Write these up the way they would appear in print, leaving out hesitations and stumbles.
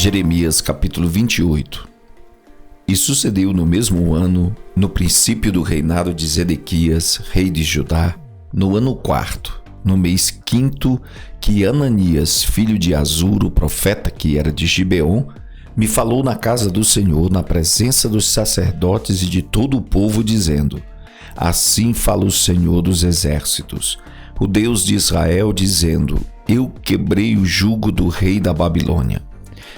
Jeremias capítulo 28. E sucedeu no mesmo ano, no princípio do reinado de Zedequias, rei de Judá, no ano 4º, no mês 5º, que Ananias, filho de Azur, o profeta que era de Gibeon, me falou na casa do Senhor, na presença dos sacerdotes e de todo o povo, dizendo: Assim fala o Senhor dos exércitos, o Deus de Israel, dizendo: Eu quebrei o jugo do rei da Babilônia.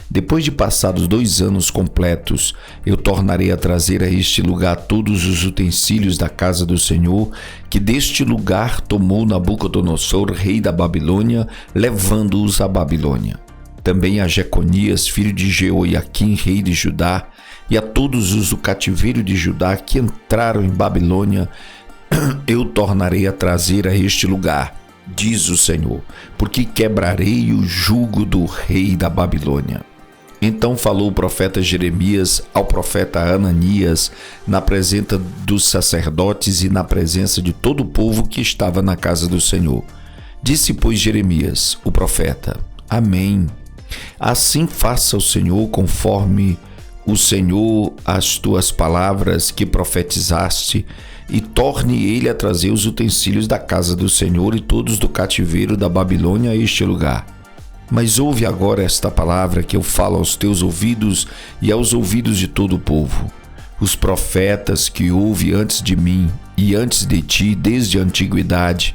Depois de passados 2 anos completos, eu tornarei a trazer a este lugar todos os utensílios da casa do Senhor, que deste lugar tomou Nabucodonosor, rei da Babilônia, levando-os à Babilônia. Também a Jeconias, filho de Jeoiaquim, rei de Judá, e a todos os do cativeiro de Judá que entraram em Babilônia, eu tornarei a trazer a este lugar, diz o Senhor, porque quebrarei o jugo do rei da Babilônia. Então falou o profeta Jeremias ao profeta Ananias na presença dos sacerdotes e na presença de todo o povo que estava na casa do Senhor. Disse, pois, Jeremias, o profeta: Amém. Assim faça o Senhor conforme o Senhor as tuas palavras que profetizaste, e torne ele a trazer os utensílios da casa do Senhor e todos do cativeiro da Babilônia a este lugar. Mas ouve agora esta palavra que eu falo aos teus ouvidos e aos ouvidos de todo o povo. Os profetas que houve antes de mim e antes de ti desde a antiguidade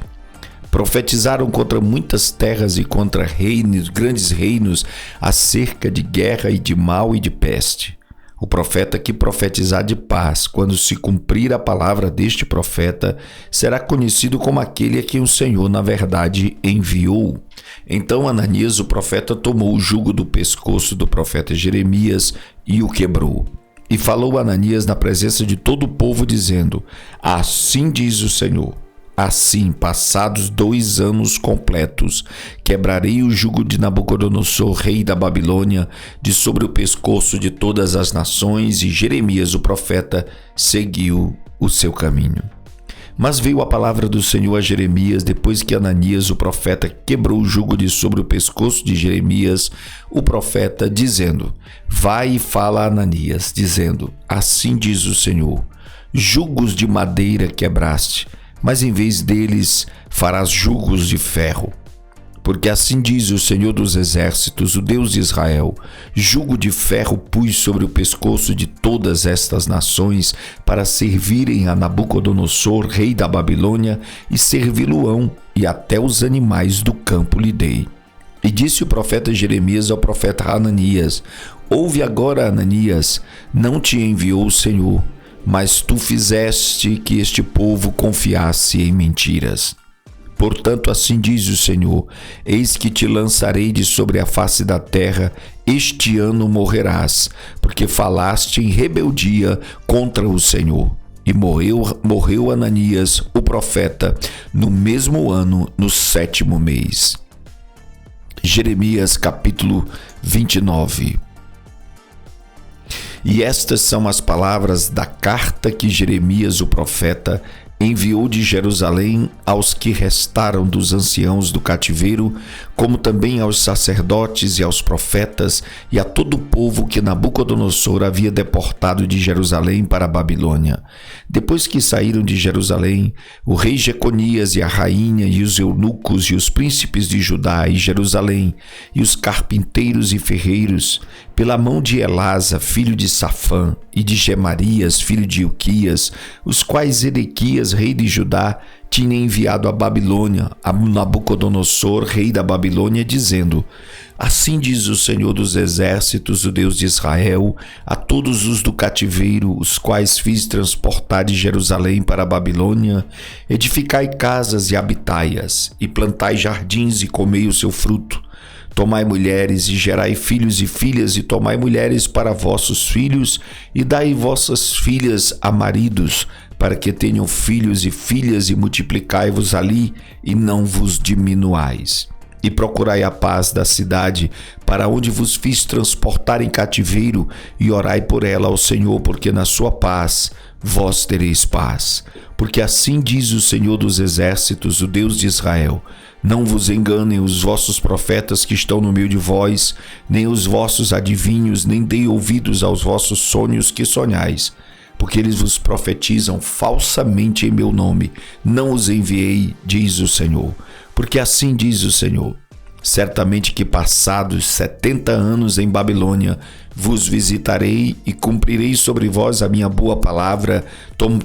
profetizaram contra muitas terras e contra reinos, grandes reinos, acerca de guerra e de mal e de peste. O profeta que profetizar de paz, quando se cumprir a palavra deste profeta, será conhecido como aquele a quem o Senhor, na verdade, enviou. Então Ananias, o profeta, tomou o jugo do pescoço do profeta Jeremias e o quebrou. E falou Ananias na presença de todo o povo, dizendo: Assim diz o Senhor. Assim, passados 2 anos completos, quebrarei o jugo de Nabucodonosor, rei da Babilônia, de sobre o pescoço de todas as nações, e Jeremias, o profeta, seguiu o seu caminho. Mas veio a palavra do Senhor a Jeremias, depois que Ananias, o profeta, quebrou o jugo de sobre o pescoço de Jeremias, o profeta, dizendo: Vai e fala a Ananias, dizendo: Assim diz o Senhor, jugos de madeira quebraste, mas em vez deles farás jugos de ferro. Porque assim diz o Senhor dos exércitos, o Deus de Israel: jugo de ferro pus sobre o pescoço de todas estas nações, para servirem a Nabucodonosor, rei da Babilônia, e servi-lo-ão, e até os animais do campo lhe dei. E disse o profeta Jeremias ao profeta Ananias: Ouve agora, Ananias, não te enviou o Senhor, mas tu fizeste que este povo confiasse em mentiras. Portanto, assim diz o Senhor: Eis que te lançarei de sobre a face da terra, este ano morrerás, porque falaste em rebeldia contra o Senhor. E morreu Ananias, o profeta, no mesmo ano, no 7º mês. Jeremias capítulo 29. E estas são as palavras da carta que Jeremias, o profeta, enviou de Jerusalém aos que restaram dos anciãos do cativeiro, como também aos sacerdotes e aos profetas e a todo o povo que Nabucodonosor havia deportado de Jerusalém para a Babilônia. Depois que saíram de Jerusalém, o rei Jeconias e a rainha e os eunucos e os príncipes de Judá e Jerusalém e os carpinteiros e ferreiros, pela mão de Elasa, filho de Safã, e de Gemarias, filho de Ilquias, os quais Zedequias, rei de Judá, tinha enviado à Babilônia, a Nabucodonosor, rei da Babilônia, dizendo: Assim diz o Senhor dos exércitos, o Deus de Israel, a todos os do cativeiro, os quais fiz transportar de Jerusalém para a Babilônia: Edificai casas e habitai-as, e plantai jardins e comei o seu fruto. Tomai mulheres e gerai filhos e filhas, e tomai mulheres para vossos filhos, e dai vossas filhas a maridos, para que tenham filhos e filhas, e multiplicai-vos ali, e não vos diminuais. e procurai a paz da cidade, para onde vos fiz transportar em cativeiro, e orai por ela ao Senhor, porque na sua paz vós tereis paz. Porque assim diz o Senhor dos Exércitos, o Deus de Israel: não vos enganem os vossos profetas que estão no meio de vós, nem os vossos adivinhos, nem deem ouvidos aos vossos sonhos que sonhais, porque eles vos profetizam falsamente em meu nome. Não os enviei, diz o Senhor. Porque assim diz o Senhor: certamente que passados 70 anos em Babilônia, vos visitarei e cumprirei sobre vós a minha boa palavra,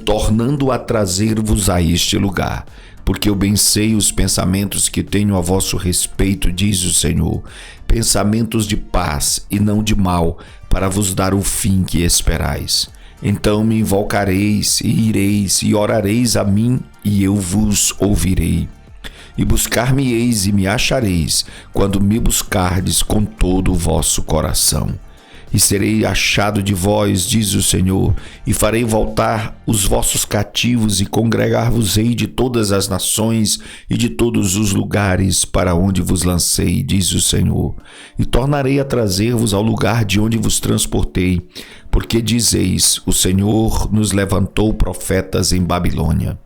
tornando a trazer-vos a este lugar. Porque eu bem sei os pensamentos que tenho a vosso respeito, diz o Senhor, pensamentos de paz e não de mal, para vos dar o fim que esperais. Então me invocareis e ireis e orareis a mim, e eu vos ouvirei. E buscar-me-eis e me achareis, quando me buscardes com todo o vosso coração. E serei achado de vós, diz o Senhor, e farei voltar os vossos cativos, e congregar-vos-ei de todas as nações e de todos os lugares para onde vos lancei, diz o Senhor. E tornarei a trazer-vos ao lugar de onde vos transportei, porque dizeis: o Senhor nos levantou profetas em Babilônia.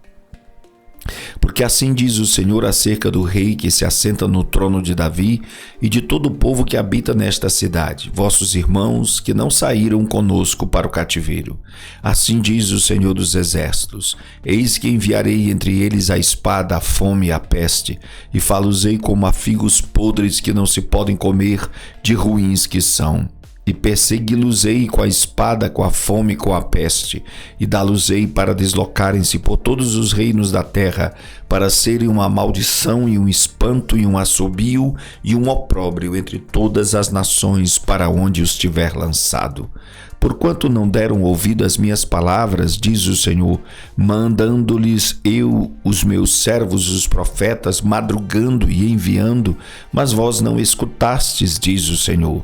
Porque assim diz o Senhor acerca do rei que se assenta no trono de Davi e de todo o povo que habita nesta cidade, vossos irmãos que não saíram conosco para o cativeiro. Assim diz o Senhor dos Exércitos: eis que enviarei entre eles a espada, a fome e a peste, e falo-ei como a figos podres que não se podem comer, de ruins que são. E persegui-los-ei com a espada, com a fome e com a peste, e dá-los-ei para deslocarem-se por todos os reinos da terra, para serem uma maldição e um espanto e um assobio e um opróbrio entre todas as nações para onde os tiver lançado. Porquanto não deram ouvido às minhas palavras, diz o Senhor, mandando-lhes eu os meus servos, os profetas, madrugando e enviando, mas vós não escutastes, diz o Senhor.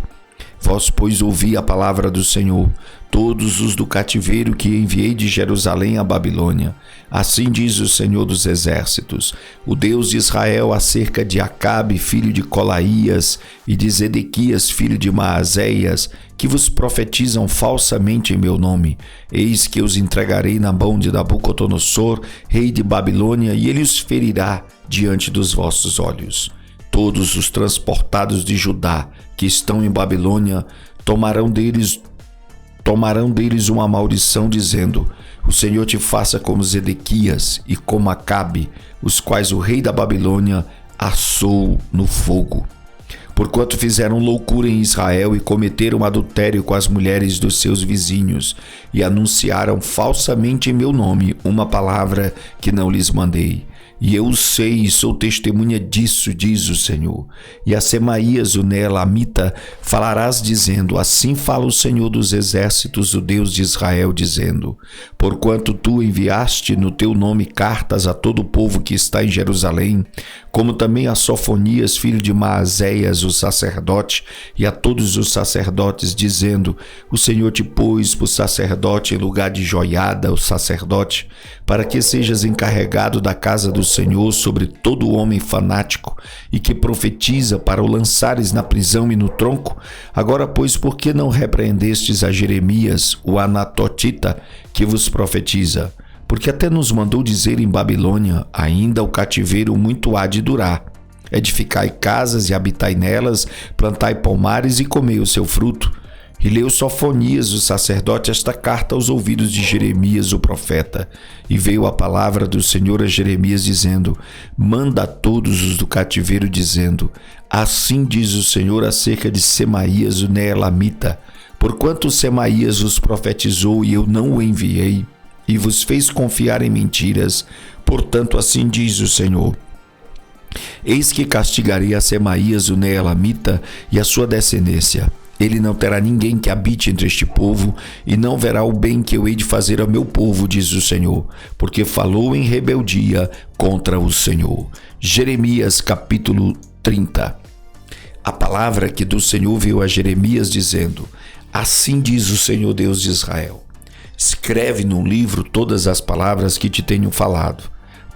Vós, pois, ouvi a palavra do Senhor, todos os do cativeiro que enviei de Jerusalém à Babilônia. Assim diz o Senhor dos Exércitos, o Deus de Israel, acerca de Acabe, filho de Colaías, e de Zedequias, filho de Maazéias, que vos profetizam falsamente em meu nome. Eis que os entregarei na mão de Nabucodonosor, rei de Babilônia, e ele os ferirá diante dos vossos olhos. Todos os transportados de Judá que estão em Babilônia tomarão deles uma maldição, dizendo: o Senhor te faça como Zedequias e como Acabe, os quais o rei da Babilônia assou no fogo. Porquanto fizeram loucura em Israel e cometeram adultério com as mulheres dos seus vizinhos, e anunciaram falsamente em meu nome uma palavra que não lhes mandei. E eu sei e sou testemunha disso, diz o Senhor. E a Semaías, o Neelamita, falarás dizendo: assim fala o Senhor dos Exércitos, o Deus de Israel, dizendo: porquanto tu enviaste no teu nome cartas a todo o povo que está em Jerusalém, como também a Sofonias, filho de Maazéias, o sacerdote, e a todos os sacerdotes, dizendo: o Senhor te pôs por sacerdote em lugar de Joiada, o sacerdote, para que sejas encarregado da casa do Senhor sobre todo homem fanático e que profetiza, para o lançares na prisão e no tronco. Agora, pois, por que não repreendestes a Jeremias, o anatotita, que vos profetiza? Porque até nos mandou dizer em Babilônia: ainda o cativeiro muito há de durar. Edificai casas e habitai nelas, plantai pomares e comei o seu fruto. E leu Sofonias, o sacerdote, esta carta aos ouvidos de Jeremias, o profeta. E veio a palavra do Senhor a Jeremias, dizendo: manda a todos os do cativeiro, dizendo: assim diz o Senhor acerca de Semaías, o Neelamita. Porquanto Semaías vos profetizou e eu não o enviei, e vos fez confiar em mentiras, portanto assim diz o Senhor: eis que castigarei a Semaías, o Neelamita, e a sua descendência. Ele não terá ninguém que habite entre este povo, e não verá o bem que eu hei de fazer ao meu povo, diz o Senhor, porque falou em rebeldia contra o Senhor. Jeremias capítulo 30. A palavra que do Senhor veio a Jeremias, dizendo: assim diz o Senhor Deus de Israel: escreve num livro todas as palavras que te tenho falado,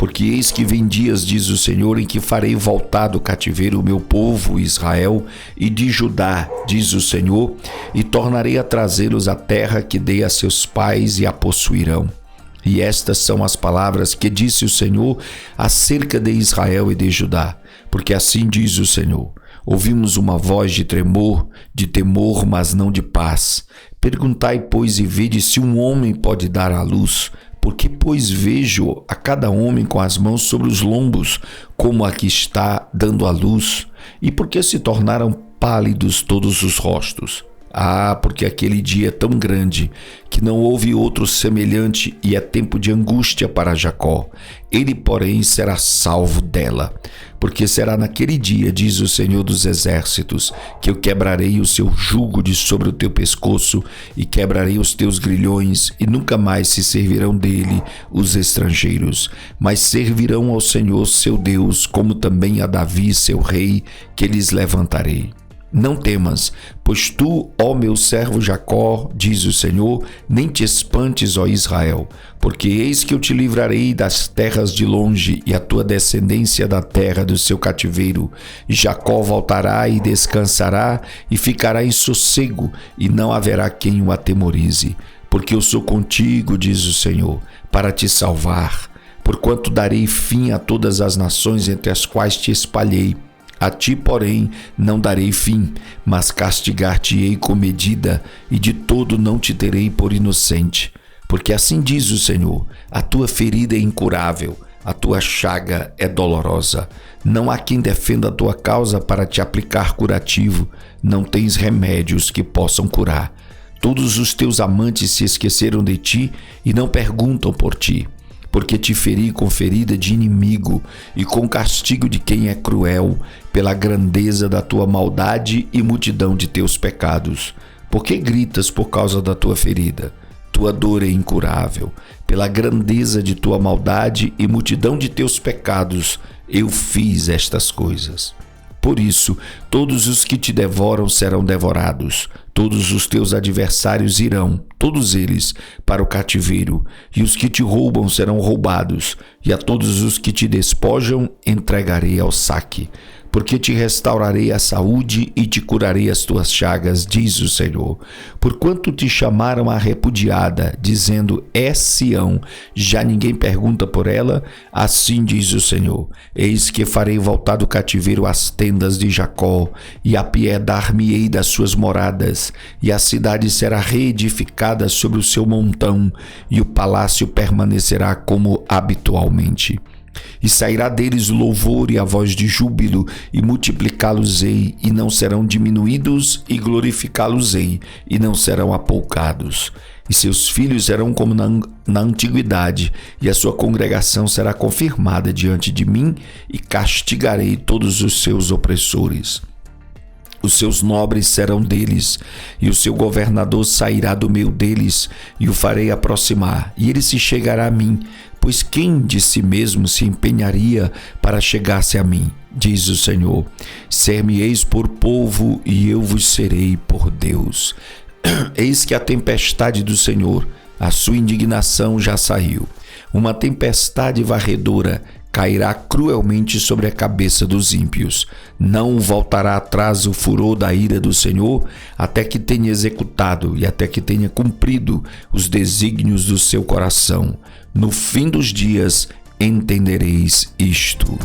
Porque eis que vem dias, diz o Senhor, em que farei voltar do cativeiro o meu povo Israel e de Judá, diz o Senhor, e tornarei a trazê-los à terra que dei a seus pais e a possuirão. E estas são as palavras que disse o Senhor acerca de Israel e de Judá. Porque assim diz o Senhor: ouvimos uma voz de temor, mas não de paz. Perguntai, pois, e vede se um homem pode dar à luz. Porque, pois, vejo a cada homem com as mãos sobre os lombos, como aqui está dando à luz. E por que se tornaram pálidos todos os rostos? Porque aquele dia é tão grande que não houve outro semelhante e é tempo de angústia para Jacó. Ele, porém, será salvo dela. Porque será naquele dia, diz o Senhor dos Exércitos, que eu quebrarei o seu jugo de sobre o teu pescoço e quebrarei os teus grilhões, e nunca mais se servirão dele os estrangeiros, mas servirão ao Senhor seu Deus, como também a Davi seu rei, que lhes levantarei. Não temas, pois tu, ó meu servo Jacó, diz o Senhor, nem te espantes, ó Israel, porque eis que eu te livrarei das terras de longe e a tua descendência da terra do seu cativeiro. E Jacó voltará e descansará e ficará em sossego, e não haverá quem o atemorize. Porque eu sou contigo, diz o Senhor, para te salvar, porquanto darei fim a todas as nações entre as quais te espalhei. A ti, porém, não darei fim, mas castigar-te-ei com medida, e de todo não te terei por inocente. Porque assim diz o Senhor: a tua ferida é incurável, a tua chaga é dolorosa. Não há quem defenda a tua causa para te aplicar curativo, não tens remédios que possam curar. Todos os teus amantes se esqueceram de ti e não perguntam por ti. Porque te feri com ferida de inimigo e com castigo de quem é cruel, pela grandeza da tua maldade e multidão de teus pecados. Por que gritas por causa da tua ferida? Tua dor é incurável. Pela grandeza de tua maldade e multidão de teus pecados, eu fiz estas coisas. Por isso, todos os que te devoram serão devorados, todos os teus adversários irão, todos eles, para o cativeiro, e os que te roubam serão roubados, e a todos os que te despojam entregarei ao saque. Porque te restaurarei a saúde e te curarei as tuas chagas, diz o Senhor. Porquanto te chamaram a repudiada, dizendo, é Sião, já ninguém pergunta por ela, assim diz o Senhor. Eis que farei voltar do cativeiro as tendas de Jacó, e apiedar-me-ei das suas moradas, e a cidade será reedificada sobre o seu montão, e o palácio permanecerá como habitualmente. E sairá deles o louvor e a voz de júbilo, e multiplicá-los-ei, e não serão diminuídos, e glorificá-los-ei, e não serão apoucados. E seus filhos serão como na antiguidade, e a sua congregação será confirmada diante de mim, e castigarei todos os seus opressores. Os seus nobres serão deles, e o seu governador sairá do meio deles, e o farei aproximar, e ele se chegará a mim, pois quem de si mesmo se empenharia para chegar-se a mim? Diz o Senhor. Ser-me-eis por povo, e eu vos serei por Deus. Eis que a tempestade do Senhor, a sua indignação já saiu. Uma tempestade varredora cairá cruelmente sobre a cabeça dos ímpios. Não voltará atrás o furor da ira do Senhor, até que tenha executado e até que tenha cumprido os desígnios do seu coração. No fim dos dias entendereis isto.